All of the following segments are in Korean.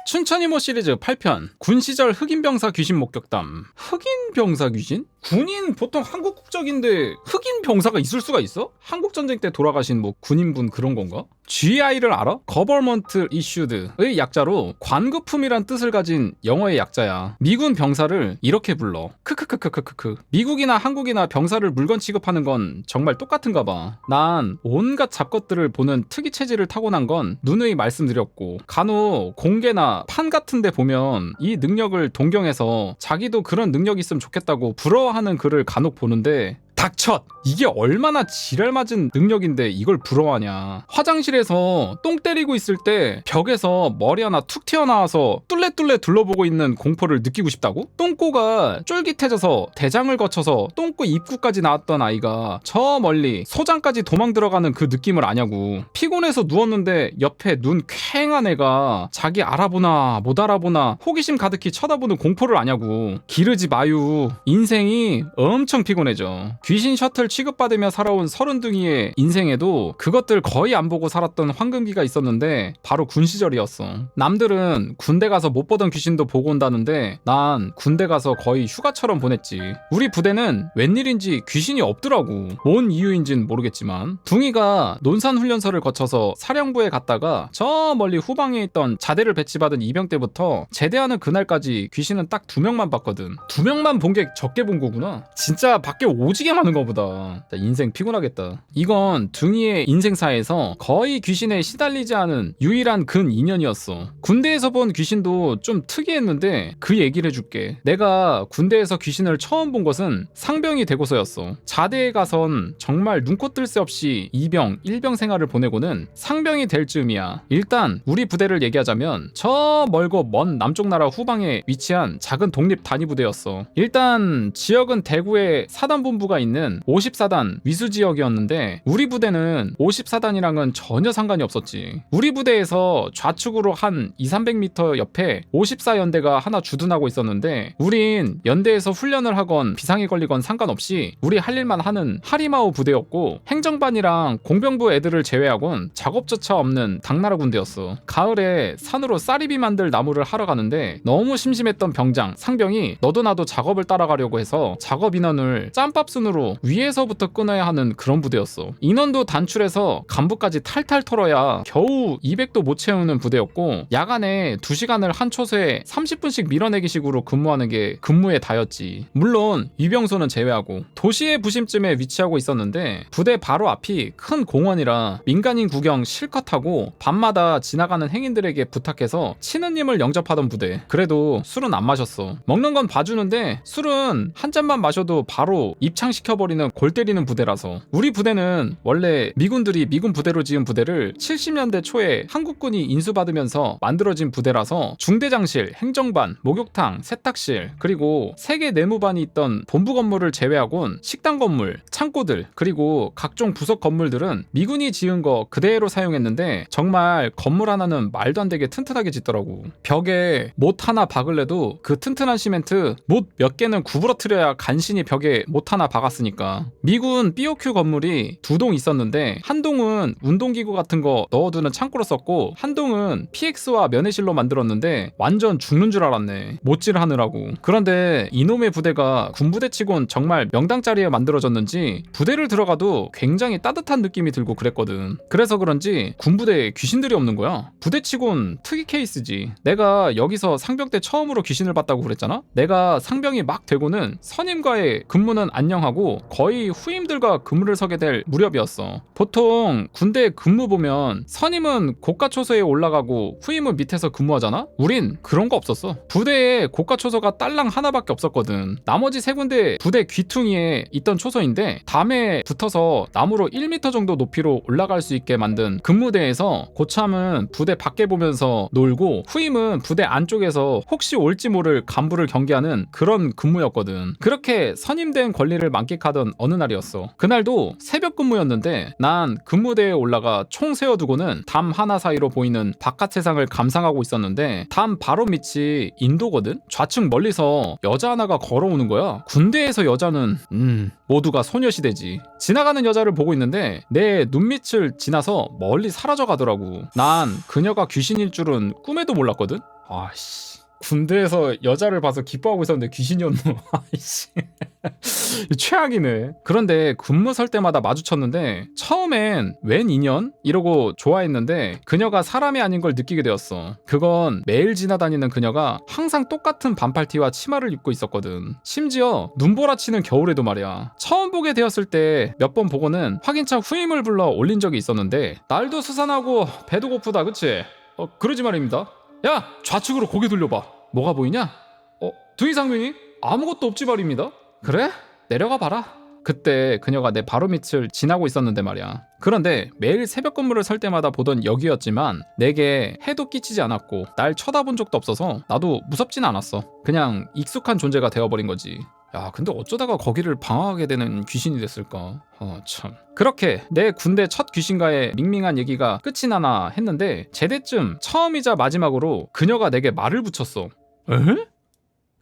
춘천이모 시리즈 8편 군시절 흑인병사 귀신 목격담. 흑인병사 귀신? 군인 보통 한국 국적인데 흑인병사가 있을 수가 있어? 한국전쟁 때 돌아가신 뭐 군인분 그런 건가? GI를 알아? Government Issued의 약자로 관급품이란 뜻을 가진 영어의 약자야. 미군 병사를 이렇게 불러. 크크크크크크크. 미국이나 한국이나 병사를 물건 취급하는 건 정말 똑같은가 봐. 난 온갖 잡것들을 보는 특이 체질을 타고난 건 누누이 말씀드렸고, 간혹 공개나 판 같은 데 보면 이 능력을 동경해서 자기도 그런 능력이 있으면 좋겠다고 부러워하는 글을 간혹 보는데, 닥쳐! 이게 얼마나 지랄맞은 능력인데 이걸 부러워하냐. 화장실에서 똥 때리고 있을 때 벽에서 머리 하나 툭 튀어나와서 뚫레뚫레 둘러보고 있는 공포를 느끼고 싶다고? 똥꼬가 쫄깃해져서 대장을 거쳐서 똥꼬 입구까지 나왔던 아이가 저 멀리 소장까지 도망 들어가는 그 느낌을 아냐고. 피곤해서 누웠는데 옆에 눈 퀭한 애가 자기 알아보나 못 알아보나 호기심 가득히 쳐다보는 공포를 아냐고. 기르지 마유. 인생이 엄청 피곤해져. 귀신 셔틀 취급받으며 살아온 서른둥이의 인생에도 그것들 거의 안 보고 살았던 황금기가 있었는데 바로 군 시절이었어. 남들은 군대 가서 못 보던 귀신도 보고 온다는데 난 군대 가서 거의 휴가처럼 보냈지. 우리 부대는 웬일인지 귀신이 없더라고. 뭔 이유인진 모르겠지만 둥이가 논산훈련소를 거쳐서 사령부에 갔다가 저 멀리 후방에 있던 자대를 배치받은 이병 때부터 제대하는 그날까지 귀신은 딱 2명만 봤거든. 2명만 본 게 적게 본 거구나. 진짜 밖에 오지게 많은 거보다. 인생 피곤하겠다. 이건 둥이의 인생사에서 거의 귀신에 시달리지 않은 유일한 근 2년이었어. 군대에서 본 귀신도 좀 특이했는데 그 얘기를 해줄게. 내가 군대에서 귀신을 처음 본 것은 상병이 되고서였어. 자대에 가선 정말 눈코 뜰 새 없이 2병, 1병 생활을 보내고는 상병이 될 즈음이야. 일단 우리 부대를 얘기하자면 저 멀고 먼 남쪽 나라 후방에 위치한 작은 독립 단위부대였어. 일단 지역은 대구에 사단본부가 있는 54단 위수지역이었는데 우리 부대는 54단이랑은 전혀 상관이 없었지. 우리 부대에서 좌측으로 한 200~300m 옆에 54연대가 하나 주둔하고 있었는데 우린 연대에서 훈련을 하건 비상이 걸리건 상관없이 우리 할 일만 하는 하리마우 부대였고, 행정반이랑 공병부 애들을 제외하곤 작업조차 없는 당나라 군대였어. 가을에 산으로 쌀이비 만들 나무를 하러 가는데 너무 심심했던 병장, 상병이 너도 나도 작업을 따라가려고 해서 작업 인원을 짬밥순으로 위에서부터 끊어야 하는 그런 부대였어. 인원도 단출해서 간부까지 탈탈 털어야 겨우 200도 못 채우는 부대였고, 야간에 2시간을 한 초소에 30분씩 밀어내기 식으로 근무하는 게 근무의 다였지. 물론 위병소는 제외하고. 도시의 부심쯤에 위치하고 있었는데 부대 바로 앞이 큰 공원이라 민간인 구경 실컷 하고 밤마다 지나가는 행인들에게 부탁해서 신우님을 영접하던 부대. 그래도 술은 안 마셨어. 먹는 건 봐주는데 술은 한 잔만 마셔도 바로 입창시켜버리는 골 때리는 부대라서. 우리 부대는 원래 미군들이 미군 부대로 지은 부대를 70년대 초에 한국군이 인수받으면서 만들어진 부대라서 중대장실, 행정반, 목욕탕, 세탁실, 그리고 3개 내무반이 있던 본부 건물을 제외하곤 식당 건물, 창고들, 그리고 각종 부속 건물들은 미군이 지은 거 그대로 사용했는데 정말 건물 하나는 말도 안 되게 튼튼하게 짓더라고. 벽에 못 하나 박을래도 그 튼튼한 시멘트 못 몇 개는 구부러뜨려야 간신히 벽에 못 하나 박았으니까. 미군 BOQ 건물이 2동 있었는데 한 동은 운동기구 같은 거 넣어두는 창고로 썼고 한 동은 PX와 면회실로 만들었는데 완전 죽는 줄 알았네. 못질 하느라고. 그런데 이놈의 부대가 군부대치곤 정말 명당 자리에 만들어졌는지 부대를 들어가도 굉장히 따뜻한 느낌이 들고 그랬거든. 그래서 그런지 군부대에 귀신들이 없는 거야. 부대치곤 특이 케이스지. 내가 여기서 상병 때 처음으로 귀신을 봤다고 그랬잖아? 내가 상병이 막 되고는 선임과의 근무는 안녕하고 거의 후임들과 근무를 서게 될 무렵이었어. 보통 군대 근무 보면 선임은 고가초소에 올라가고 후임은 밑에서 근무하잖아? 우린 그런 거 없었어. 부대에 고가초소가 딸랑 하나밖에 없었거든. 나머지 3군데 부대 귀퉁이에 있던 초소인데 담에 붙어서 나무로 1m 정도 높이로 올라갈 수 있게 만든 근무대에서 고참은 부대 밖에 보면서 놀고 후임은 부대 안쪽에서 혹시 올지 모를 간부를 경계하는 그런 근무였거든. 그렇게 선임된 권리를 만끽하던 어느 날이었어. 그날도 새벽 근무였는데 난 근무대에 올라가 총 세워두고는 담 하나 사이로 보이는 바깥 세상을 감상하고 있었는데 담 바로 밑이 인도거든? 좌측 멀리서 여자 하나가 걸어오는 거야. 군대에서 여자는 모두가 소녀시대지. 지나가는 여자를 보고 있는데 내 눈밑을 지나서 멀리 사라져 가더라고. 난 그녀가 귀신일 줄은 꿈에도 몰랐거든? 아씨. 군대에서 여자를 봐서 기뻐하고 있었는데 귀신이었노. 아이씨. 최악이네. 그런데 근무 설 때마다 마주쳤는데 처음엔 웬 인연? 이러고 좋아했는데 그녀가 사람이 아닌 걸 느끼게 되었어. 그건 매일 지나다니는 그녀가 항상 똑같은 반팔티와 치마를 입고 있었거든. 심지어 눈보라치는 겨울에도 말이야. 처음 보게 되었을 때 몇 번 보고는 확인차 후임을 불러 올린 적이 있었는데 날도 수산하고 배도 고프다 그치? 그러지 말입니다. 야! 좌측으로 고개 돌려봐. 뭐가 보이냐? 두이상민이? 아무것도 없지 말입니다. 그래? 내려가 봐라. 그때 그녀가 내 바로 밑을 지나고 있었는데 말이야. 그런데 매일 새벽 근무를 설 때마다 보던 역이었지만 내게 해도 끼치지 않았고 날 쳐다본 적도 없어서 나도 무섭진 않았어. 그냥 익숙한 존재가 되어버린 거지. 야, 근데 어쩌다가 거기를 방황하게 되는 귀신이 됐을까? 참. 그렇게 내 군대 첫 귀신과의 밍밍한 얘기가 끝이 나나 했는데 제대쯤 처음이자 마지막으로 그녀가 내게 말을 붙였어. 에?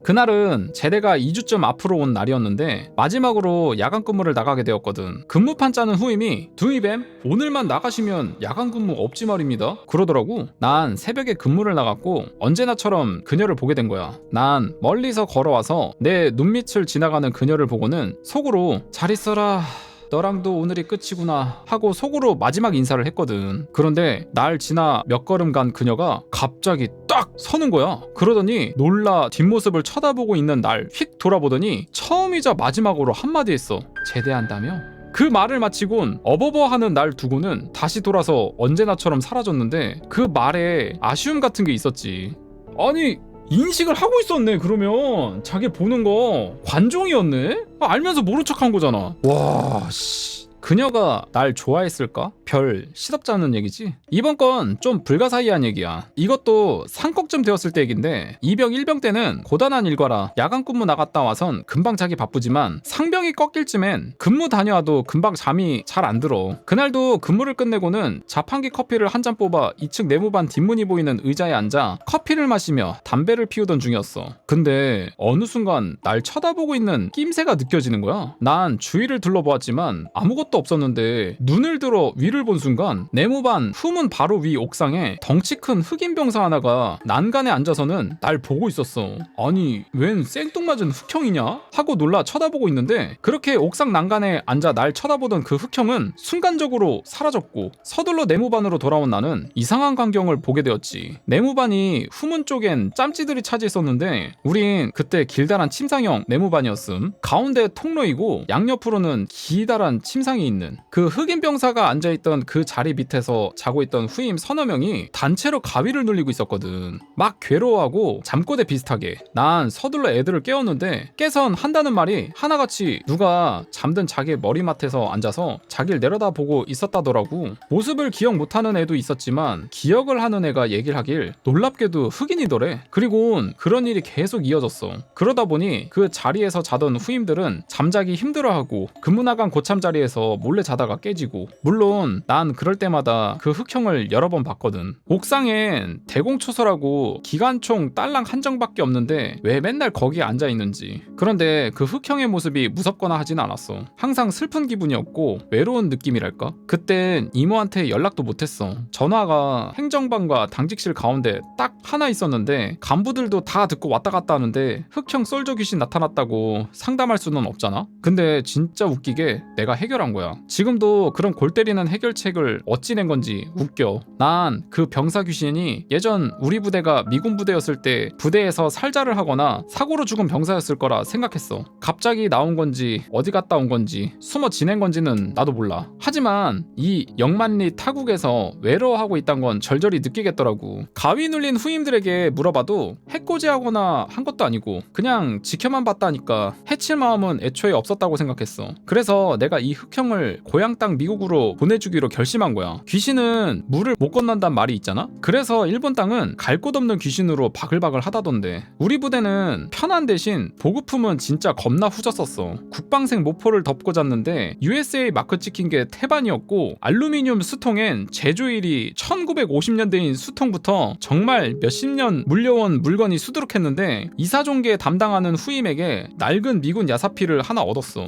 그날은 제대가 2주쯤 앞으로 온 날이었는데 마지막으로 야간 근무를 나가게 되었거든. 근무판 짜는 후임이 두이뱀 오늘만 나가시면 야간 근무 없지 말입니다 그러더라고. 난 새벽에 근무를 나갔고 언제나처럼 그녀를 보게 된 거야. 난 멀리서 걸어와서 내 눈밑을 지나가는 그녀를 보고는 속으로 잘 있어라 너랑도 오늘이 끝이구나 하고 속으로 마지막 인사를 했거든. 그런데 날 지나 몇 걸음 간 그녀가 갑자기 딱 서는 거야. 그러더니 놀라 뒷모습을 쳐다보고 있는 날 휙 돌아보더니 처음이자 마지막으로 한마디 했어. 제대한다며? 그 말을 마치곤 어버버하는 날 두고는 다시 돌아서 언제나처럼 사라졌는데 그 말에 아쉬움 같은 게 있었지. 아니 인식을 하고 있었네. 그러면 자기 보는 거 관종이었네? 알면서 모른 척한 거잖아. 와 씨. 그녀가 날 좋아했을까? 별 시덥지 않은 얘기지? 이번 건 좀 불가사의한 얘기야. 이것도 상꺽쯤 되었을 때 얘긴데 2병 1병 때는 고단한 일과라 야간 근무 나갔다 와선 금방 자기 바쁘지만 상병이 꺾일 쯤엔 근무 다녀와도 금방 잠이 잘 안 들어. 그날도 근무를 끝내고는 자판기 커피를 한 잔 뽑아 2층 내무반 뒷문이 보이는 의자에 앉아 커피를 마시며 담배를 피우던 중이었어. 근데 어느 순간 날 쳐다보고 있는 낌새가 느껴지는 거야. 난 주위를 둘러보았지만 아무것도 없었는데 눈을 들어 위를 본 순간 내무반 후문 바로 위 옥상에 덩치 큰 흑인 병사 하나가 난간에 앉아서는 날 보고 있었어. 아니 웬 생뚱맞은 흑형이냐? 하고 놀라 쳐다보고 있는데 그렇게 옥상 난간에 앉아 날 쳐다보던 그 흑형은 순간적으로 사라졌고 서둘러 내무반으로 돌아온 나는 이상한 광경을 보게 되었지. 내무반이 후문 쪽엔 짬찌들이 차지했었는데 우린 그때 길다란 침상형 내무반이었음. 가운데 통로이고 양옆으로는 기다란 침상이 있는 그 흑인 병사가 앉아있던 그 자리 밑에서 자고 있던 후임 서너 명이 단체로 가위를 눌리고 있었거든. 막 괴로워하고 잠꼬대 비슷하게. 난 서둘러 애들을 깨웠는데 깨선 한다는 말이 하나같이 누가 잠든 자기 머리맡에서 앉아서 자기를 내려다보고 있었다더라고. 모습을 기억 못하는 애도 있었지만 기억을 하는 애가 얘기를 하길 놀랍게도 흑인이더래. 그리곤 그런 일이 계속 이어졌어. 그러다 보니 그 자리에서 자던 후임들은 잠자기 힘들어하고 근무 나간 고참 자리에서 몰래 자다가 깨지고. 물론 난 그럴 때마다 그 흑형을 여러 번 봤거든. 옥상엔 대공초소라고 기관총 딸랑 한정밖에 없는데 왜 맨날 거기에 앉아있는지. 그런데 그 흑형의 모습이 무섭거나 하진 않았어. 항상 슬픈 기분이었고 외로운 느낌이랄까? 그땐 이모한테 연락도 못했어. 전화가 행정반과 당직실 가운데 딱 하나 있었는데 간부들도 다 듣고 왔다 갔다 하는데 흑형 솔저 귀신 나타났다고 상담할 수는 없잖아? 근데 진짜 웃기게 내가 해결한 거야. 지금도 그런 골 때리는 해결책을 어찌 낸 건지 웃겨. 난 그 병사 귀신이 예전 우리 부대가 미군 부대였을 때 부대에서 살자를 하거나 사고로 죽은 병사였을 거라 생각했어. 갑자기 나온 건지 어디 갔다 온 건지 숨어 지낸 건지는 나도 몰라. 하지만 이 영만리 타국에서 외로워하고 있단 건 절절히 느끼겠더라고. 가위 눌린 후임들에게 물어봐도 해코지하거나 한 것도 아니고 그냥 지켜만 봤다니까 해칠 마음은 애초에 없었다고 생각했어. 그래서 내가 이 흑형을 고향 땅 미국으로 보내주기로 결심한 거야. 귀신은 물을 못 건넌단 말이 있잖아? 그래서 일본 땅은 갈 곳 없는 귀신으로 바글바글 하다던데 우리 부대는 편한 대신 보급품은 진짜 겁나 후졌었어. 국방생 모포를 덮고 잤는데 USA 마크 찍힌 게 태반이었고 알루미늄 수통엔 제조일이 1950년대인 수통부터 정말 몇십 년 물려온 물건이 수두룩했는데 이사종계 담당하는 후임에게 낡은 미군 야사피를 하나 얻었어.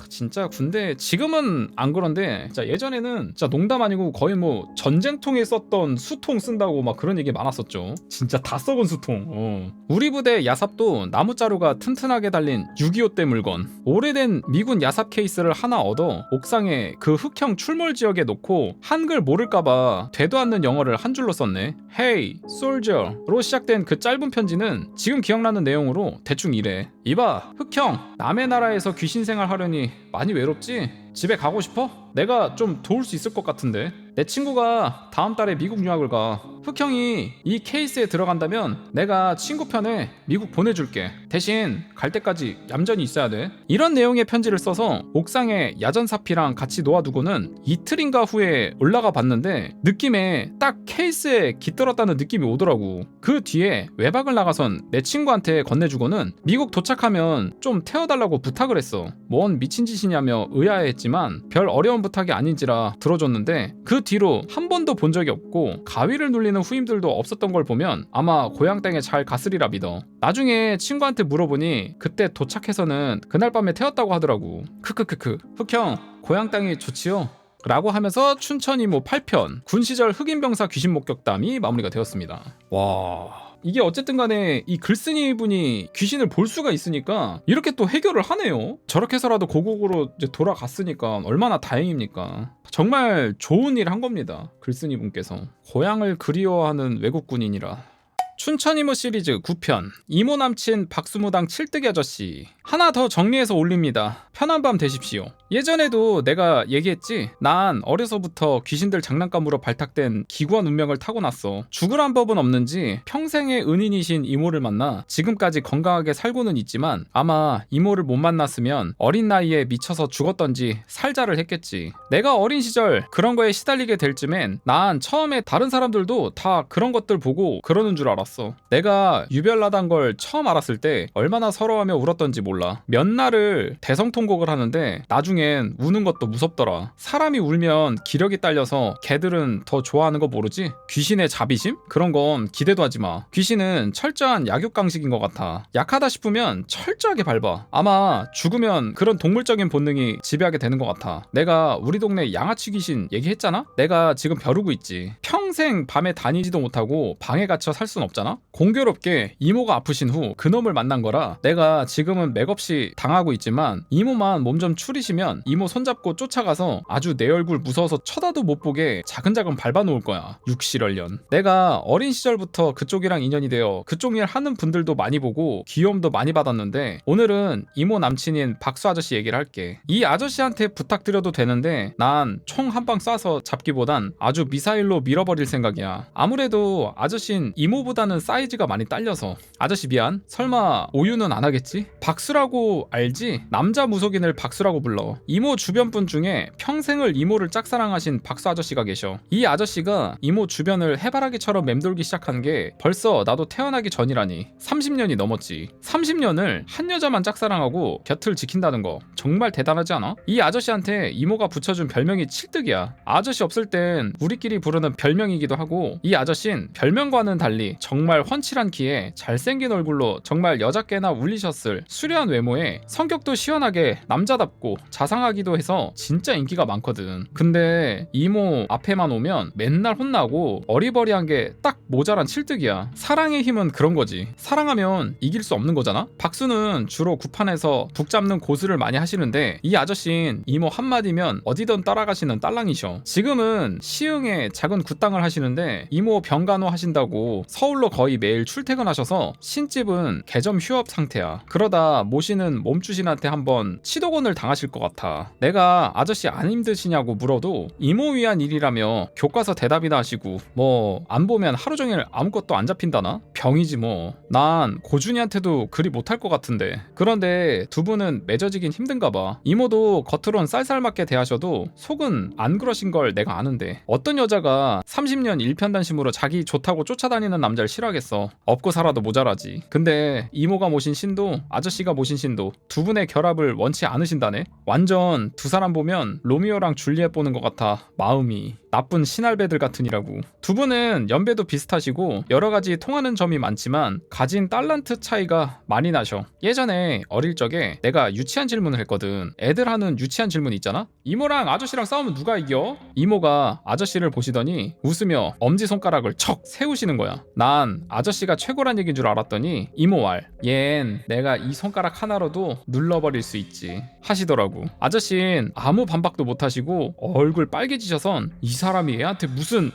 진짜 군대 지금은 지금은 안 그런데 진짜 예전에는 진짜 농담 아니고 거의 뭐 전쟁통에 썼던 수통 쓴다고 막 그런 얘기 많았었죠. 진짜 다 썩은 수통. 우리 부대 야삽도 나무자루가 튼튼하게 달린 6.25 때 물건. 오래된 미군 야삽 케이스를 하나 얻어 옥상에 그 흑형 출몰 지역에 놓고 한글 모를까봐 되도 않는 영어를 한 줄로 썼네. Hey, soldier로 시작된 그 짧은 편지는 지금 기억나는 내용으로 대충 이래. 이봐, 흑형, 남의 나라에서 귀신 생활하려니 많이 외롭지? 집에 가고 싶어? 내가 좀 도울 수 있을 것 같은데. 내 친구가 다음 달에 미국 유학을 가. 흑형이 이 케이스에 들어간다면 내가 친구 편에 미국 보내줄게. 대신 갈 때까지 얌전히 있어야 돼. 이런 내용의 편지를 써서 옥상에 야전사피랑 같이 놓아두고는 이틀인가 후에 올라가 봤는데 느낌에 딱 케이스에 깃들었다는 느낌이 오더라고. 그 뒤에 외박을 나가선 내 친구한테 건네주고는 미국 도착하면 좀 태워달라고 부탁을 했어. 뭔 미친 짓이냐며 의아해했지만 별 어려운 부탁이 아닌지라 들어줬는데 그 뒤로 한 번도 본 적이 없고 가위를 눌리는 후임들도 없었던 걸 보면 아마 고향 땅에 잘 갔으리라 믿어. 나중에 친구한테 물어보니 그때 도착해서는 그날 밤에 태웠다고 하더라고. 크크크크. 흑형, 고향 땅이 좋지요? 라고 하면서 춘천 이모 8편 군시절 흑인병사 귀신 목격담이 마무리가 되었습니다. 와... 이게 어쨌든 간에 이 글쓴이 분이 귀신을 볼 수가 있으니까 이렇게 또 해결을 하네요. 저렇게 해서라도 고국으로 이제 돌아갔으니까 얼마나 다행입니까. 정말 좋은 일 한 겁니다. 글쓴이 분께서. 고향을 그리워하는 외국 군인이라. 춘천 이모 시리즈 9편 이모 남친 박수무당 칠뜨기 아저씨. 하나 더 정리해서 올립니다. 편한 밤 되십시오. 예전에도 내가 얘기했지. 난 어려서부터 귀신들 장난감으로 발탁된 기구한 운명을 타고났어. 죽으란 법은 없는지 평생의 은인이신 이모를 만나 지금까지 건강하게 살고는 있지만 아마 이모를 못 만났으면 어린 나이에 미쳐서 죽었던지 살자를 했겠지. 내가 어린 시절 그런 거에 시달리게 될 쯤엔 난 처음에 다른 사람들도 다 그런 것들 보고 그러는 줄 알았어. 내가 유별나단 걸 처음 알았을 때 얼마나 서러워하며 울었던지 몰라. 몇 날을 대성통곡을 하는데 나중엔 우는 것도 무섭더라. 사람이 울면 기력이 딸려서 걔들은 더 좋아하는 거 모르지? 귀신의 자비심? 그런 건 기대도 하지 마. 귀신은 철저한 약육강식인 것 같아. 약하다 싶으면 철저하게 밟아. 아마 죽으면 그런 동물적인 본능이 지배하게 되는 것 같아. 내가 우리 동네 양아치 귀신 얘기했잖아? 내가 지금 벼르고 있지. 평생 밤에 다니지도 못하고 방에 갇혀 살 순 없잖아? 공교롭게 이모가 아프신 후 그놈을 만난 거라 내가 지금은 맥없이 당하고 있지만 이모만 몸 좀 추리시면 이모 손잡고 쫓아가서 아주 내 얼굴 무서워서 쳐다도 못 보게 자근자근 밟아놓을 거야. 육실얼련. 내가 어린 시절부터 그쪽이랑 인연이 되어 그쪽 일 하는 분들도 많이 보고 귀여움도 많이 받았는데 오늘은 이모 남친인 박수 아저씨 얘기를 할게. 이 아저씨한테 부탁드려도 되는데 난 총 한 방 쏴서 잡기보단 아주 미사일로 밀어버릴 생각이야. 아무래도 아저씨는 이모보다는 사이즈가 많이 딸려서. 아저씨 미안. 설마 오유는 안 하겠지? 박수라고 알지? 남자 무속인을 박수라고 불러. 이모 주변 분 중에 평생을 이모를 짝사랑하신 박수 아저씨가 계셔. 이 아저씨가 이모 주변을 해바라기처럼 맴돌기 시작한 게 벌써 나도 태어나기 전이라니. 30년이 넘었지. 30년을 한 여자만 짝사랑하고 곁을 지킨다는 거 정말 대단하지 않아? 이 아저씨한테 이모가 붙여준 별명이 칠뜨기야. 아저씨 없을 땐 우리끼리 부르는 별명이기도 하고 이 아저씨는 별명과는 달리 정말 훤칠한 키에 잘생긴 얼굴로 정말 여자께나 울리셨을 수려한 외모에 성격도 시원하게 남자답고 자상하기도 해서 진짜 인기가 많거든. 근데 이모 앞에만 오면 맨날 혼나고 어리버리한 게 딱 모자란 칠뜨기야. 사랑의 힘은 그런 거지. 사랑하면 이길 수 없는 거잖아. 박수는 주로 구판에서 북 잡는 고수를 많이 하시는데 이 아저씨는 이모 한마디면 어디든 따라가시는 딸랑이셔. 지금은 시흥에 작은 굿당을 하시는데 이모 병간호 하신다고 서울로 거의 매일 출퇴근하셔서 신집은 개점 휴업 상태야. 그러다 모시는 몸주신한테 한번 치도곤을 당하실 것 같아. 내가 아저씨 안 힘드시냐고 물어도 이모 위한 일이라며 교과서 대답이나 하시고 뭐 안 보면 하루 종일 아무것도 안 잡힌다나? 병이지 뭐. 난 고준이한테도 그리 못할 것 같은데. 그런데 두 분은 맺어지긴 힘든가 봐. 이모도 겉으론 쌀쌀맞게 대하셔도 속은 안 그러신 걸 내가 아는데 어떤 여자가 30년 일편단심으로 자기 좋다고 쫓아다니는 남자를 싫어하겠어. 없고 살아도 모자라지. 근데 이모가 모신 신도 아저씨가 모신 신도 두 분의 결합을 원치 않으신다네. 완전 두 사람 보면 로미오랑 줄리엣 보는 것 같아. 마음이. 나쁜 신할배들 같으니라고. 두 분은 연배도 비슷하시고 여러 가지 통하는 점이 많지만 가진 달란트 차이가 많이 나셔. 예전에 어릴 적에 내가 유치한 질문을 했거든. 애들 하는 유치한 질문 있잖아. 이모랑 아저씨랑 싸우면 누가 이겨? 이모가 아저씨를 보시더니 웃으며 엄지손가락을 척 세우시는 거야. 난 아저씨가 최고란 얘기인 줄 알았더니 이모 말, 얜 내가 이 손가락 하나로도 눌러버릴 수 있지 하시더라고. 아저씨는 아무 반박도 못하시고 얼굴 빨개지셔선 이 사람이 애한테 무슨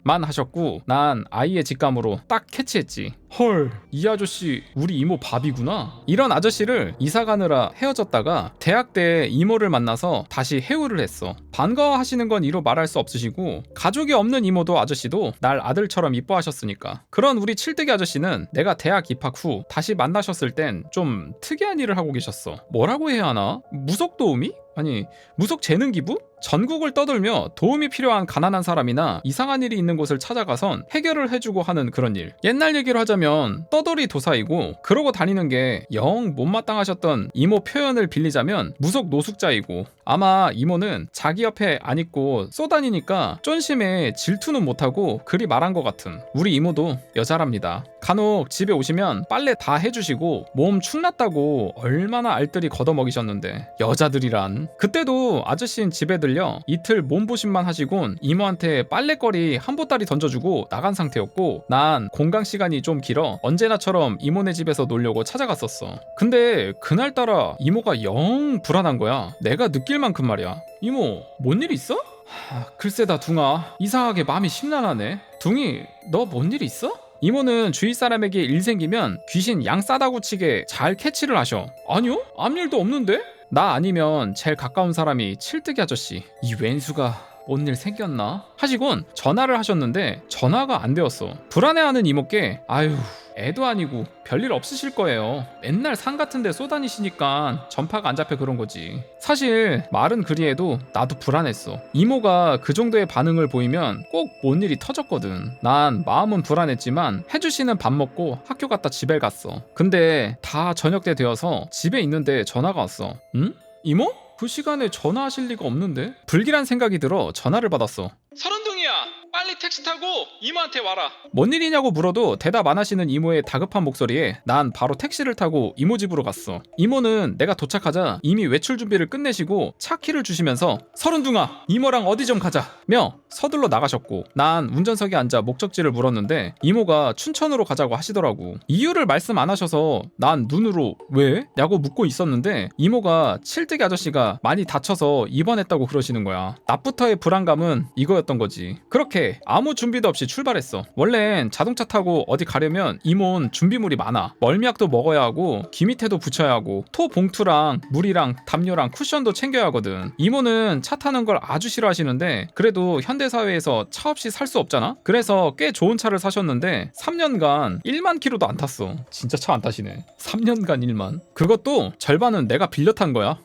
만 하셨고, 난 아이의 직감으로 딱 캐치했지. 헐, 이 아저씨 우리 이모 밥이구나. 이런 아저씨를 이사 가느라 헤어졌다가 대학 때 이모를 만나서 다시 회유를 했어. 반가워하시는 건 이로 말할 수 없으시고 가족이 없는 이모도 아저씨도 날 아들처럼 이뻐하셨으니까. 그런 우리 칠대기 아저씨는 내가 대학 입학 후 다시 만나셨을 땐 좀 특이한 일을 하고 계셨어. 뭐라고 해야 하나? 무속 도우미? 아니, 무속 재능 기부? 전국을 떠돌며 도움이 필요한 가난한 사람이나 이상한 일이 있는 곳을 찾아가선 해결을 해주고 하는 그런 일. 옛날 얘기를 하자면 떠돌이 도사이고, 그러고 다니는 게 영 못마땅하셨던 이모 표현을 빌리자면 무속 노숙자이고, 아마 이모는 자기 옆에 안 있고 쏘다니니까 쫀심에 질투는 못하고 그리 말한 것 같음. 우리 이모도 여자랍니다. 간혹 집에 오시면 빨래 다 해주시고 몸 축났다고 얼마나 알뜰히 걷어먹이셨는데, 여자들이란. 그때도 아저씨는 집에 들려 이틀 몸보신만 하시곤 이모한테 빨래거리 한 보따리 던져주고 나간 상태였고, 난 공강 시간이 좀 길어 언제나처럼 이모네 집에서 놀려고 찾아갔었어. 근데 그날따라 이모가 영 불안한 거야. 내가 느낄 만큼 말이야. 이모, 뭔 일 있어? 글쎄다 둥아, 이상하게 마음이 심란하네. 둥이, 너 뭔 일 있어? 이모는 주위 사람에게 일 생기면 귀신 양 싸다구 치게 잘 캐치를 하셔. 아니요? 아무 일도 없는데? 나 아니면 제일 가까운 사람이 칠뜨기 아저씨. 이 왼수가 뭔 일 생겼나? 하시곤 전화를 하셨는데 전화가 안 되었어. 불안해하는 이모께 아유, 애도 아니고 별일 없으실 거예요. 맨날 산 같은 데 쏘다니시니까 전파가 안 잡혀 그런 거지. 사실 말은 그리해도 나도 불안했어. 이모가 그 정도의 반응을 보이면 꼭 뭔 일이 터졌거든. 난 마음은 불안했지만 해주시는 밥 먹고 학교 갔다 집에 갔어. 근데 다 저녁 때 되어서 집에 있는데 전화가 왔어. 응? 이모? 그 시간에 전화하실 리가 없는데? 불길한 생각이 들어 전화를 받았어. 서른둥이야, 빨리 택시 타고 이모한테 와라. 뭔 일이냐고 물어도 대답 안 하시는 이모의 다급한 목소리에 난 바로 택시를 타고 이모 집으로 갔어. 이모는 내가 도착하자 이미 외출 준비를 끝내시고 차 키를 주시면서 서른둥아, 이모랑 어디 좀 가자며 서둘러 나가셨고, 난 운전석에 앉아 목적지를 물었는데 이모가 춘천으로 가자고 하시더라고. 이유를 말씀 안 하셔서 난 눈으로 왜? 냐고 묻고 있었는데 이모가 칠뜨기 아저씨가 많이 다쳐서 입원했다고 그러시는 거야. 낮부터의 불안감은 이거였던 거지. 그렇게 아무 준비도 없이 출발했어. 원래는 자동차 타고 어디 가려면 이모는 준비물이 많아. 멀미약도 먹어야 하고 귀 밑에도 붙여야 하고 토 봉투랑 물이랑 담요랑 쿠션도 챙겨야 하거든. 이모는 차 타는 걸 아주 싫어하시는데 그래도 현대사회에서 차 없이 살 수 없잖아. 그래서 꽤 좋은 차를 사셨는데 3년간 1만 킬로도 안 탔어. 진짜 차 안 타시네. 3년간 1만. 그것도 절반은 내가 빌려 탄 거야.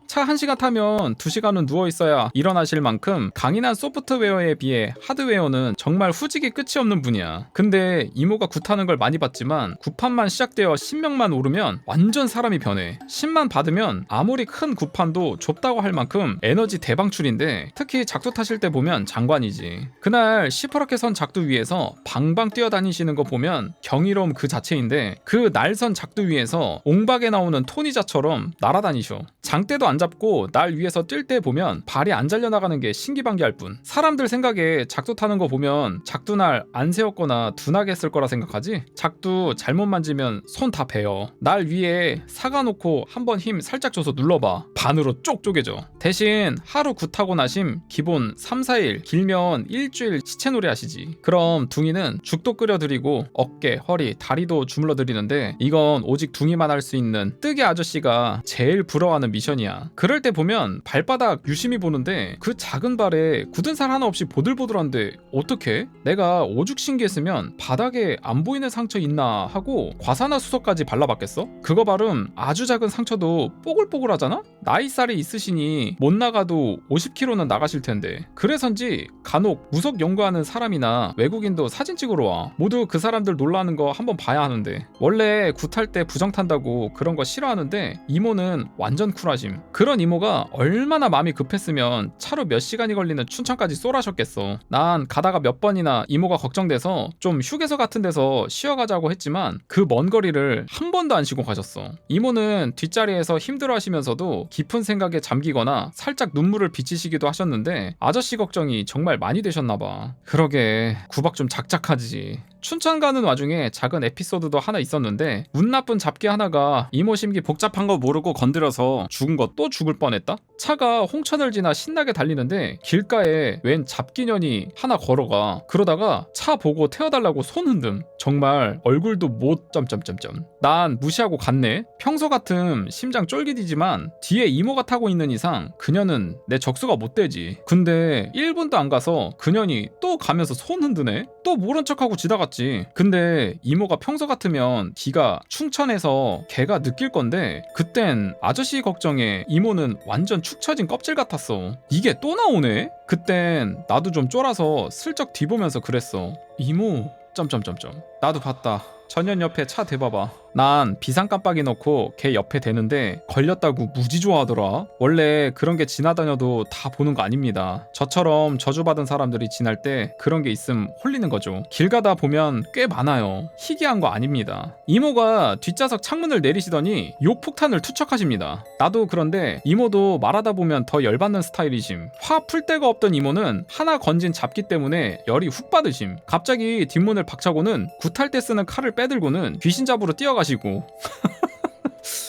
차 1시간 타면 2시간은 누워있어야 일어나실 만큼 강인한 소프트웨어에 비해 하드웨어는 정말 후지기 끝이 없는 분이야. 근데 이모가 굿하는 걸 많이 봤지만 굿판만 시작되어 10명만 오르면 완전 사람이 변해. 10만 받으면 아무리 큰 굿판도 좁다고 할 만큼 에너지 대방출인데, 특히 작두 타실 때 보면 장관이지. 그날 시퍼렇게 선 작두 위에서 방방 뛰어다니시는 거 보면 경이로움 그 자체인데, 그 날선 작두 위에서 옹박에 나오는 토니자처럼 날아다니셔. 장대도 안 잡고 날 위에서 뛸 때 보면 발이 안 잘려나가는 게 신기반기할 뿐. 사람들 생각에 작두 타는 거 보면 작두날 안 세웠거나 둔하게 했을 거라 생각하지? 작두 잘못 만지면 손 다 베어. 날 위에 사가 놓고 한번 힘 살짝 줘서 눌러봐. 반으로 쪽 쪼개져. 대신 하루 굿하고 나심 기본 3-4일, 길면 일주일 시체놀이 하시지. 그럼 둥이는 죽도 끓여드리고 어깨, 허리, 다리도 주물러 드리는데, 이건 오직 둥이만 할 수 있는 뜨개 아저씨가 제일 부러워하는 미션이야. 그럴 때 보면 발바닥 유심히 보는데 그 작은 발에 굳은 살 하나 없이 보들보들한 들었는데 어떡해? 내가 오죽 신기했으면 바닥에 안 보이는 상처 있나 하고 과산화수소까지 발라봤겠어? 그거 바름 아주 작은 상처도 뽀글뽀글하잖아? 나이살이 있으시니 못 나가도 50km는 나가실 텐데 그래서인지 간혹 무속 연구하는 사람이나 외국인도 사진 찍으러 와. 모두 그 사람들 놀라는 거 한번 봐야 하는데 원래 굿할 때 부정 탄다고 그런 거 싫어하는데 이모는 완전 쿨하심. 그런 이모가 얼마나 마음이 급했으면 차로 몇 시간이 걸리는 춘천까지 쏠아셨겠어. 난 가다가 몇 번이나 이모가 걱정돼서 좀 휴게소 같은 데서 쉬어가자고 했지만 그 먼 거리를 한 번도 안 쉬고 가셨어. 이모는 뒷자리에서 힘들어하시면서도 깊은 생각에 잠기거나 살짝 눈물을 비치시기도 하셨는데 아저씨 걱정이 정말 많이 되셨나봐. 그러게 구박 좀 작작하지. 춘천 가는 와중에 작은 에피소드도 하나 있었는데 운 나쁜 잡기 하나가 이모 심기 복잡한 거 모르고 건드려서 죽은 거 또 죽을 뻔했다? 차가 홍천을 지나 신나게 달리는데 길가에 웬 잡기년이 하나 걸어가. 그러다가 차 보고 태워달라고 손 흔듦. 정말 얼굴도 못 점점점점. 난 무시하고 갔네. 평소 같음 심장 쫄깃이지만 뒤에 이모가 타고 있는 이상 그녀는 내 적수가 못 되지. 근데 1분도 안 가서 그년이 또 가면서 손 흔드네? 또 모른 척하고 지나갔지. 근데 이모가 평소 같으면 기가 충천해서 걔가 느낄 건데 그땐 아저씨 걱정에 이모는 완전 축 처진 껍질 같았어. 이게 또 나오네? 그땐 나도 좀 쫄아서 슬쩍 뒤보면서 그랬어. 이모 점점점점. 나도 봤다. 전년 옆에 차 대봐봐. 난 비상 깜빡이 넣고 걔 옆에 대는데 걸렸다고 무지 좋아하더라. 원래 그런 게 지나다녀도 다 보는 거 아닙니다. 저처럼 저주받은 사람들이 지날 때 그런 게 있음 홀리는 거죠. 길 가다 보면 꽤 많아요. 희귀한 거 아닙니다. 이모가 뒷좌석 창문을 내리시더니 욕폭탄을 투척하십니다. 나도 그런데 이모도 말하다 보면 더 열받는 스타일이심. 화 풀 데가 없던 이모는 하나 건진 잡기 때문에 열이 훅 받으심. 갑자기 뒷문을 박차고는 굿할 때 쓰는 칼을 빼들고는 귀신 잡으러 뛰어가시고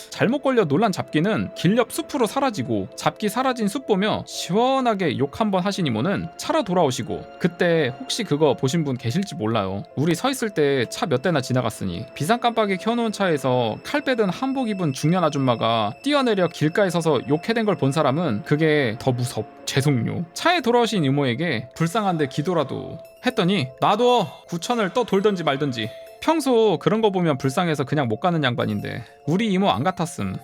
잘못 걸려 놀란 잡기는 길 옆 숲으로 사라지고 잡기 사라진 숲 보며 시원하게 욕 한번 하신 이모는 차로 돌아오시고 그때 혹시 그거 보신 분 계실지 몰라요. 우리 서 있을 때 차 몇 대나 지나갔으니 비상 깜빡이 켜놓은 차에서 칼 빼든 한복 입은 중년 아줌마가 뛰어내려 길가에 서서 욕해댄 걸 본 사람은 그게 더 죄송요. 차에 돌아오신 이모에게 불쌍한데 기도라도 했더니 나도 구천을 또 돌던지 말던지. 평소 그런 거 보면 불쌍해서 그냥 못 가는 양반인데 우리 이모 안 같았음.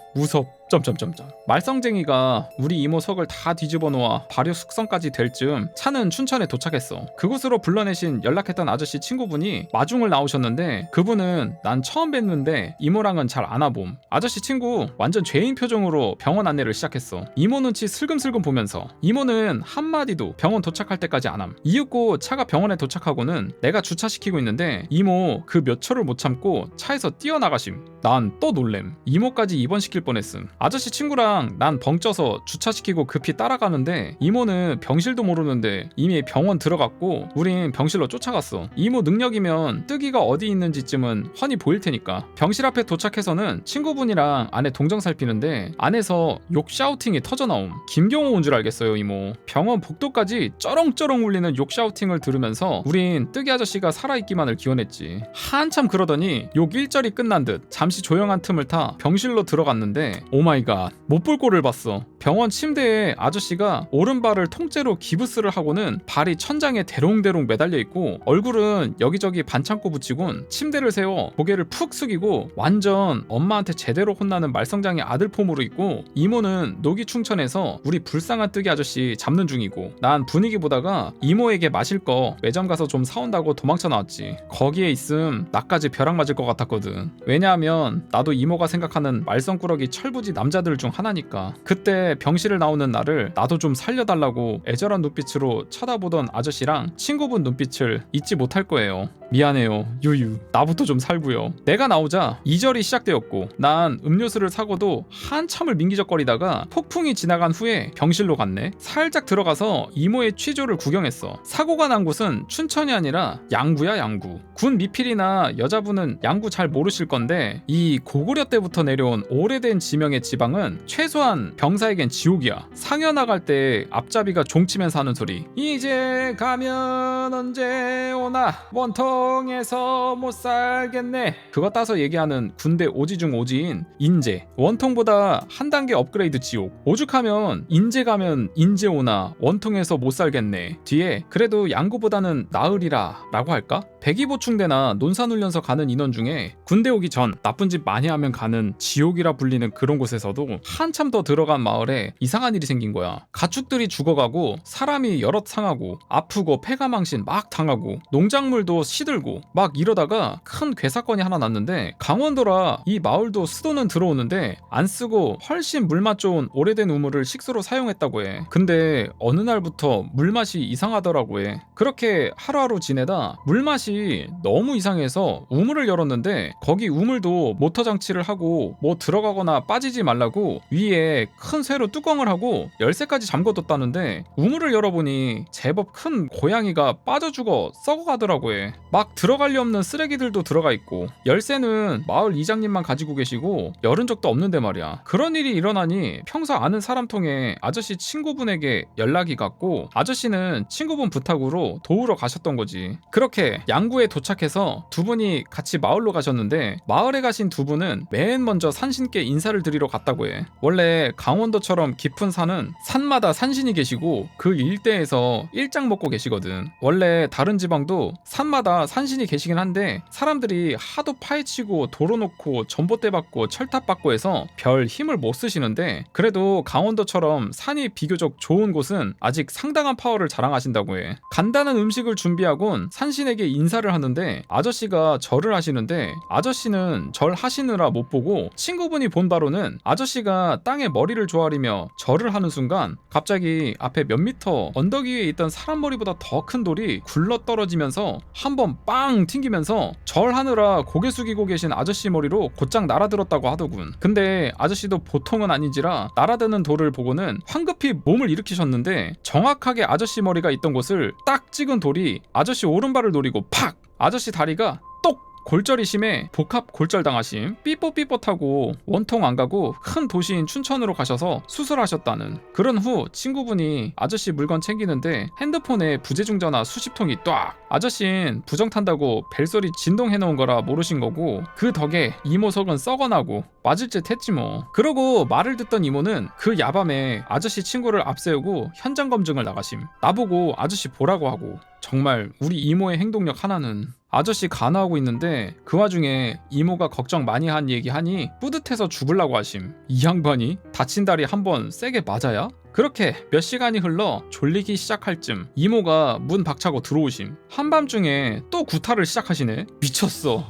점점점점. 말썽쟁이가 우리 이모 속을 다 뒤집어 놓아 발효 숙성까지 될 즈음 차는 춘천에 도착했어. 그곳으로 불러내신 연락했던 아저씨 친구분이 마중을 나오셨는데 그분은 난 처음 뵀는데 이모랑은 잘 안 와봄. 아저씨 친구 완전 죄인 표정으로 병원 안내를 시작했어. 이모 눈치 슬금슬금 보면서 이모는 한마디도 병원 도착할 때까지 안 함. 이윽고 차가 병원에 도착하고는 내가 주차시키고 있는데 이모 그 몇 초를 못 참고 차에서 뛰어나가심. 난 또 놀램. 이모까지 입원시킬 뻔했음. 아저씨 친구랑 난 벙쪄서 주차시키고 급히 따라가는데 이모는 병실도 모르는데 이미 병원 들어갔고 우린 병실로 쫓아갔어. 이모 능력이면 뜨기가 어디 있는지쯤은 훤히 보일 테니까. 병실 앞에 도착해서는 친구분이랑 안에 동정 살피는데 안에서 욕 샤우팅이 터져나옴. 김경호 온 줄 알겠어요 이모. 병원 복도까지 쩌렁쩌렁 울리는 욕 샤우팅을 들으면서 우린 뜨기 아저씨가 살아있기만을 기원했지. 한참 그러더니 욕 1절이 끝난 듯 잠시 조용한 틈을 타 병실로 들어갔는데 오마이갓 못 볼 꼴을 봤어. 병원 침대에 아저씨가 오른발을 통째로 기부스를 하고는 발이 천장에 대롱대롱 매달려 있고 얼굴은 여기저기 반창고 붙이곤 침대를 세워 고개를 푹 숙이고 완전 엄마한테 제대로 혼나는 말썽장이 아들 폼으로 있고 이모는 녹이 충천해서 우리 불쌍한 뜨기 아저씨 잡는 중이고 난 분위기 보다가 이모에게 마실 거 매점 가서 좀 사온다고 도망쳐 나왔지. 거기에 있음 나까지 벼락 맞을 것 같았거든. 왜냐하면 나도 이모가 생각하는 말썽꾸러기 철부지 남자들 중 하나니까. 그때 병실을 나오는 나를 나도 좀 살려달라고 애절한 눈빛으로 쳐다보던 아저씨랑 친구분 눈빛을 잊지 못할 거예요. 미안해요 유유. 나부터 좀 살고요. 내가 나오자 2절이 시작되었고 난 음료수를 사고도 한참을 민기적거리다가 폭풍이 지나간 후에 병실로 갔네. 살짝 들어가서 이모의 취조를 구경했어. 사고가 난 곳은 춘천이 아니라 양구야 양구. 군 미필이나 여자분은 양구 잘 모르실 건데 이 고구려 때부터 내려온 오래된 오래된 지명의 지방은 최소한 병사에겐 지옥이야. 상여 나갈 때 앞잡이가 종치면서 하는 소리. 이제 가면 언제 오나 원통에서 못 살겠네. 그거 따서 얘기하는 군대 오지 중 오지인 인제. 원통보다 한 단계 업그레이드 지옥. 오죽하면 인제 가면 인제 오나 원통에서 못 살겠네 뒤에 그래도 양구보다는 나으리라 라고 할까? 배기보충대나 논산훈련소 가는 인원 중에 군대 오기 전 나쁜 짓 많이 하면 가는 지옥이라 불리는 그런 곳에서도 한참 더 들어간 마을에 이상한 일이 생긴 거야. 가축들이 죽어가고 사람이 여럿 상하고 아프고 폐가망신 막 당하고 농작물도 시들고 막 이러다가 큰 괴사건이 하나 났는데 강원도라 이 마을도 수도는 들어오는데 안 쓰고 훨씬 물맛 좋은 오래된 우물을 식수로 사용했다고 해. 근데 어느 날부터 물맛이 이상하더라고 해. 그렇게 하루하루 지내다 물맛이 너무 이상해서 우물을 열었는데 거기 우물도 모터 장치를 하고 뭐 들어가거나 빠지지 말라고 위에 큰 쇠로 뚜껑을 하고 열쇠까지 잠궈뒀다는데 우물을 열어보니 제법 큰 고양이가 빠져 죽어 썩어가더라고 해. 막 들어갈 리 없는 쓰레기들도 들어가 있고 열쇠는 마을 이장님만 가지고 계시고 열은 적도 없는데 말이야. 그런 일이 일어나니 평소 아는 사람 통해 아저씨 친구분에게 연락이 갔고 아저씨는 친구분 부탁으로 도우러 가셨던 거지. 그렇게 양구에 도착해서 두 분이 같이 마을로 가셨는데 마을에 가신 두 분은 맨 먼저 산신께 인사를 드리러 갔다고 해. 원래 강원도처럼 깊은 산은 산마다 산신이 계시고 그 일대에서 일장 먹고 계시거든. 원래 다른 지방도 산마다 산신이 계시긴 한데 사람들이 하도 파헤치고 도로 놓고 전봇대 받고 철탑 받고 해서 별 힘을 못 쓰시는데 그래도 강원도처럼 산이 비교적 좋은 곳은 아직 상당한 파워를 자랑하신다고 해. 간단한 음식을 준비하곤 산신에게 인사를 하는데 아저씨가 절을 하시는데 아저씨는 절 하시느라 못 보고 친구분이 본 바로는 아저씨가 땅에 머리를 조아리며 절을 하는 순간 갑자기 앞에 몇 미터 언덕 위에 있던 사람 머리보다 더 큰 돌이 굴러 떨어지면서 한번 빵 튕기면서 절하느라 고개 숙이고 계신 아저씨 머리로 곧장 날아들었다고 하더군. 근데 아저씨도 보통은 아닌지라 날아드는 돌을 보고는 황급히 몸을 일으키셨는데 정확하게 아저씨 머리가 있던 곳을 딱 찍은 돌이 아저씨 오른발을 노리고 팍! 아저씨 다리가 똑! 골절이 심해 복합 골절 당하심. 삐뽀삐뽀하고 원통 안 가고 큰 도시인 춘천으로 가셔서 수술하셨다는. 그런 후 친구분이 아저씨 물건 챙기는데 핸드폰에 부재중 전화 수십 통이 딱. 아저씨는 부정 탄다고 벨소리 진동해놓은 거라 모르신 거고 그 덕에 이모 속은 썩어나고 맞을 듯 했지 뭐. 그러고 말을 듣던 이모는 그 야밤에 아저씨 친구를 앞세우고 현장 검증을 나가심. 나보고 아저씨 보라고 하고. 정말 우리 이모의 행동력 하나는. 아저씨 간호하고 있는데 그 와중에 이모가 걱정 많이 한 얘기하니 뿌듯해서 죽으려고 하심. 이 양반이 다친 다리 한번 세게 맞아야? 그렇게 몇 시간이 흘러 졸리기 시작할 쯤 이모가 문 박차고 들어오심. 한밤중에 또 구타를 시작하시네.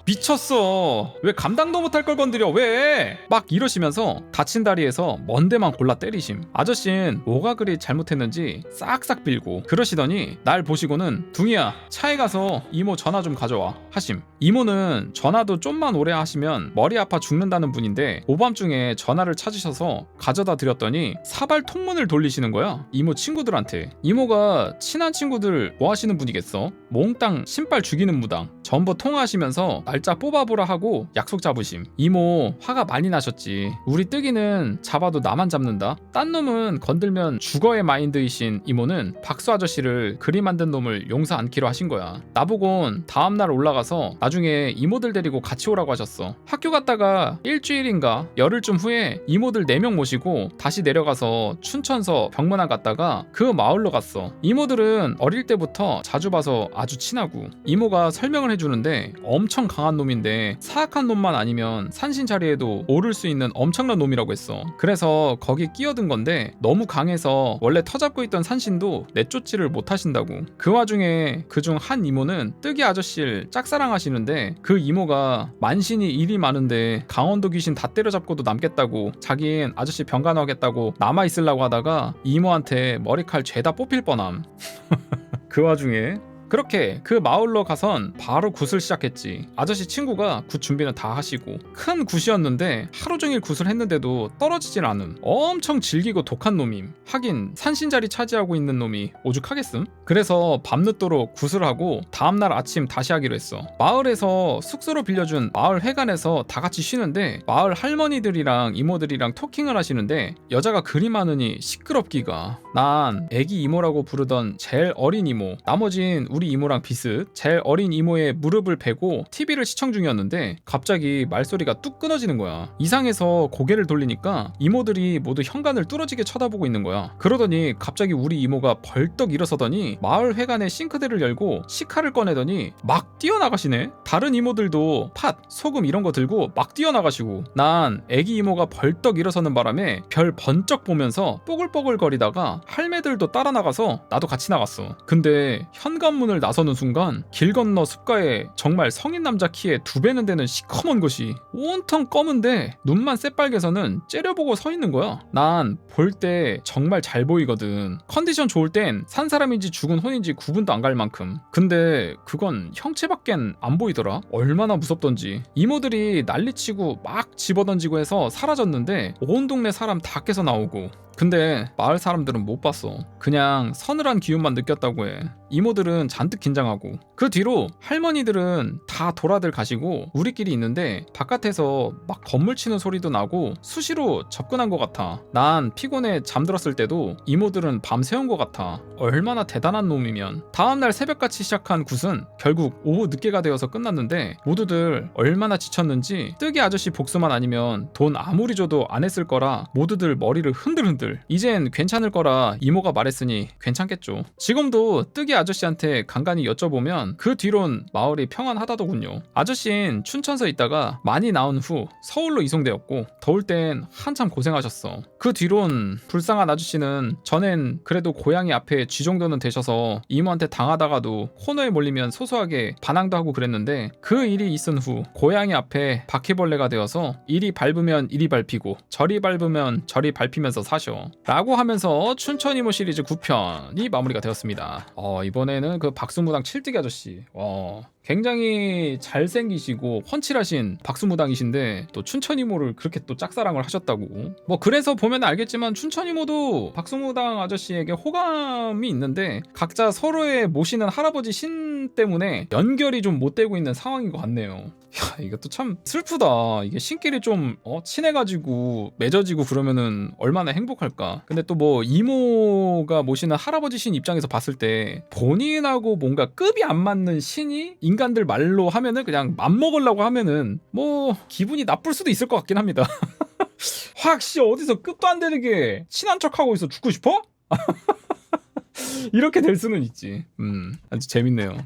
미쳤어 왜 감당도 못할 걸 건드려 왜 막 이러시면서 다친 다리에서 먼 데만 골라 때리심. 아저씨는 뭐가 그리 잘못했는지 싹싹 빌고 그러시더니 날 보시고는 둥이야 차에 가서 이모 전화 좀 가져와 하심. 이모는 전화도 좀만 오래 하시면 머리 아파 죽는다는 분인데 오밤중에 전화를 찾으셔서 가져다 드렸더니 사발 통문을 돌리시는 거야. 이모 친구들한테. 이모가 친한 친구들 뭐 하시는 분이겠어? 몽땅 신발 죽이는 무당. 전부 통화하시면서 날짜 뽑아보라 하고 약속 잡으심. 이모 화가 많이 나셨지. 우리 뜨기는 잡아도 나만 잡는다. 딴 놈은 건들면 죽어의 마인드이신 이모는 박수 아저씨를 그리 만든 놈을 용서 않기로 하신 거야. 나보곤 다음날 올라가서 나중에 이모들 데리고 같이 오라고 하셨어. 학교 갔다가 일주일인가 열흘쯤 후에 이모들 4명 모시고 다시 내려가서 춘천서 병문안 갔다가 그 마을로 갔어. 이모들은 어릴 때부터 자주 봐서 아주 친하고 이모가 설명을 해주는데 엄청 강한 놈인데 사악한 놈만 아니면 산신 자리에도 오를 수 있는 엄청난 놈이라고 했어. 그래서 거기 끼어든 건데 너무 강해서 원래 터잡고 있던 산신도 내쫓지를 못하신다고. 그 와중에 그중 한 이모는 뜨기 아저씨를 짝사랑하시는데 그 이모가 만신이 일이 많은데 강원도 귀신 다 때려잡고도 남겠다고 자긴 아저씨 병간호하겠다고 남아있으려고 하다가 이모한테 머리칼 죄다 뽑힐 뻔함. 그 와중에 그렇게 그 마을로 가선 바로 굿을 시작했지. 아저씨 친구가 굿 준비는 다 하시고, 큰 굿이었는데 하루 종일 굿을 했는데도 떨어지질 않음. 엄청 질기고 독한 놈임. 하긴 산신자리 차지하고 있는 놈이 오죽하겠음? 그래서 밤늦도록 굿을 하고 다음날 아침 다시 하기로 했어. 마을에서 숙소로 빌려준 마을 회관에서 다 같이 쉬는데, 마을 할머니들이랑 이모들이랑 토킹을 하시는데 여자가 그리 많으니 시끄럽기가. 난 애기 이모라고 부르던 제일 어린 이모, 나머진 우리 이모랑 비슷. 제일 어린 이모의 무릎을 베고 TV를 시청 중이었는데 갑자기 말소리가 뚝 끊어지는 거야. 이상해서 고개를 돌리니까 이모들이 모두 현관을 뚫어지게 쳐다보고 있는 거야. 그러더니 갑자기 우리 이모가 벌떡 일어서더니 마을 회관의 싱크대를 열고 시카를 꺼내더니 막 뛰어나가시네. 다른 이모들도 팥, 소금 이런 거 들고 막 뛰어나가시고, 난 애기 이모가 벌떡 일어서는 바람에 별 번쩍 보면서 뽀글뽀글 거리다가 할매들도 따라 나가서 나도 같이 나갔어. 근데 현관문을 나서는 순간 길 건너 숲가에 정말 성인 남자 키에 2배는 되는 시커먼 것이 온통 검은데 눈만 새빨개서는 째려보고 서 있는 거야. 난 볼 때 정말 잘 보이거든. 컨디션 좋을 땐 산 사람인지 죽은 혼인지 구분도 안 갈 만큼. 근데 그건 형체밖엔 안 보이더라. 얼마나 무섭던지. 이모들이 난리치고 막 집어던지고 해서 사라졌는데 온 동네 사람 다 깨서 나오고. 근데 마을 사람들은 못 봤어. 그냥 서늘한 기운만 느꼈다고 해. 이모들은 잔뜩 긴장하고. 그 뒤로 할머니들은 다 돌아들 가시고 우리끼리 있는데 바깥에서 막 건물 치는 소리도 나고 수시로 접근한 것 같아. 난 피곤해 잠들었을 때도 이모들은 밤 새운 것 같아. 얼마나 대단한 놈이면. 다음날 새벽같이 시작한 굿은 결국 오후 늦게가 되어서 끝났는데 모두들 얼마나 지쳤는지 뜨기 아저씨 복수만 아니면 돈 아무리 줘도 안 했을 거라 모두들 머리를 흔들흔들. 이젠 괜찮을 거라 이모가 말했으니 괜찮겠죠. 지금도 뜨기 아저씨한테 간간히 여쭤보면 그 뒤론 마을이 평안하다더군요. 아저씨는 춘천서 있다가 많이 나온 후 서울로 이송되었고 더울 땐 한참 고생하셨어. 그 뒤론 불쌍한 아저씨는 전엔 그래도 고양이 앞에 쥐 정도는 되셔서 이모한테 당하다가도 코너에 몰리면 소소하게 반항도 하고 그랬는데, 그 일이 있은 후 고양이 앞에 바퀴벌레가 되어서 이리 밟으면 이리 밟히고 저리 밟으면 저리 밟히면서 사셔 라고 하면서 춘천이모 시리즈 9편이 마무리가 되었습니다. 이번에는 그 박수무당 칠뜨기 아저씨, 굉장히 잘생기시고 훤칠하신 박수무당이신데 또 춘천이모를 그렇게 또 짝사랑을 하셨다고. 뭐 그래서 보면 알겠지만 춘천이모도 박수무당 아저씨에게 호감이 있는데 각자 서로의 모시는 할아버지 신 때문에 연결이 좀 못 되고 있는 상황인 것 같네요. 야, 이것도 참 슬프다. 이게 신끼리 좀 친해가지고 맺어지고 그러면은 얼마나 행복할까. 근데 또 뭐 이모가 모시는 할아버지 신 입장에서 봤을 때 본인하고 뭔가 급이 안 맞는 신이 인간들 말로 하면은 그냥 맘먹으려고 하면은 뭐 기분이 나쁠 수도 있을 것 같긴 합니다. 확씨 어디서 끝도 안 되는 게 친한 척하고 있어 죽고 싶어? 이렇게 될 수는 있지. 아주 재밌네요.